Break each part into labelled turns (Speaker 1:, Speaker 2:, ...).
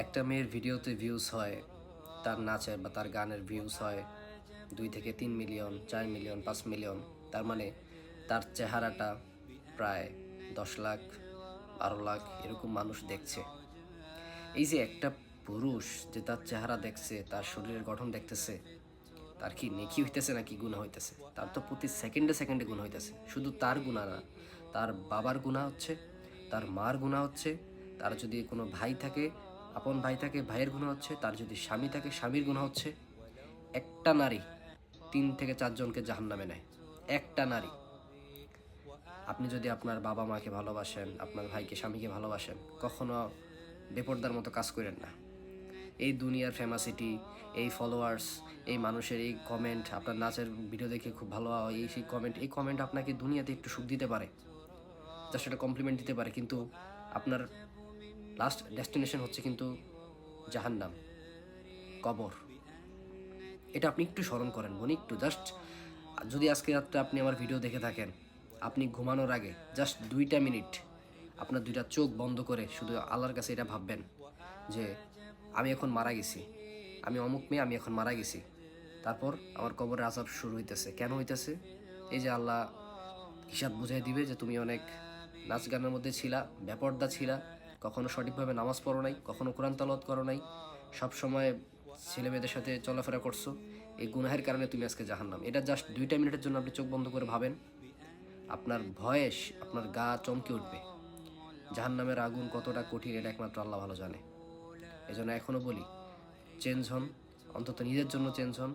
Speaker 1: একটা মেয়ের ভিডিওতে ভিউজ হয়, তার নাচের বা তার গানের ভিউজ হয় 2 থেকে 3 মিলিয়ন, 4 মিলিয়ন, 5 মিলিয়ন। তার মানে তার চেহারাটা প্রায় 10 লাখ, 12 লাখ এরকম মানুষ দেখছে। এই যে একটা পুরুষ যে তার চেহারা দেখছে, তার শরীরের গঠন দেখতেছে, তার কি নেকি হইতেছে নাকি গুনাহ হইতেছে? তার তো প্রতি সেকেন্ডে সেকেন্ডে গুনাহ হইতেছে। শুধু তার গুনাহ না, তার বাবার গুনাহ হচ্ছে, তার মার গুনাহ হচ্ছে, তার যদি কোনো ভাই থাকে, আপন ভাই থাকে, ভাইয়ের গুনাহ হচ্ছে, তার যদি স্বামী থাকে, স্বামীর গুনাহ হচ্ছে। একটা নারী 3 থেকে 4 জনকে জাহান্নামে নেয়। একটা নারী। আপনি যদি আপনার বাবা মাকে ভালোবাসেন, আপনার ভাইকে স্বামীকে ভালোবাসেন, কখনো বেপরদার মতো কাজ করেন না। এই দুনিয়ার ফেমাসিটি, এই ফলোয়ার্স, এই মানুষের এই কমেন্ট, আপনার নাচের ভিডিও দেখে খুব ভালো হয়, এই সেই কমেন্ট, এই কমেন্ট আপনাকে দুনিয়াতে একটু সুখ দিতে পারে, জাস্ট একটা কমপ্লিমেন্ট দিতে পারে, কিন্তু আপনার লাস্ট ডেস্টিনেশন হচ্ছে কিন্তু জাহান্নাম, কবর। এটা আপনি একটু স্মরণ করেন বোন, একটু জাস্ট। যদি আজকে রাত্রে আপনি আমার ভিডিও দেখে থাকেন, আপনি ঘুমানোর আগে জাস্ট 2টা মিনিট আপনার 2টা চোখ বন্ধ করে শুধু আল্লাহর কাছে এটা ভাববেন যে আমি এখন মারা গেছি, আমি অমুক মেয়ে, আমি এখন মারা গেছি। তারপর আমার কবরের আযাব শুরু হইতেছে। কেন হইতেছে? এই যে আল্লাহ হিসাব বুঝাই দিবে যে তুমি অনেক নাচ গানের মধ্যে ছিলা, বেপর্দা ছিলা, কখনো সঠিকভাবে নামাজ পড়ো নাই, কখনো কোরআন তেলাওয়াত করো নাই, সবসময় ছেলে মেয়েদের সাথে চলাফেরা করছো। এই গুনাহের কারণে তুমি আজকে জাহান্নাম। এটা জাস্ট 2টা মিনিটের জন্য আপনি চোখ বন্ধ করে ভাবেন, আপনার ভয়েস, আপনার গা চমকে উঠবে। জাহান্নামের আগুন কতটা কঠিন এটা একমাত্র আল্লাহ ভালো জানে। এজন্য এখনো বলি, চেঞ্জ হন, অন্তত নিজের জন্য চেঞ্জ হন।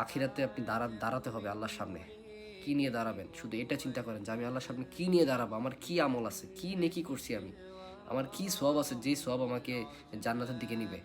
Speaker 1: আখিরাতে আপনি দাঁড়াতে হবে আল্লাহর সামনে। কি নিয়ে দাঁড়াবেন শুধু এটা চিন্তা করেন যে আমি আল্লাহর সামনে কি নিয়ে দাঁড়াবো, আমার কি আমল আছে, কি নেকি করছি আমি, আমার কি সওয়াব আছে, যেই সওয়াব আমাকে জান্নাতের দিকে নিবে।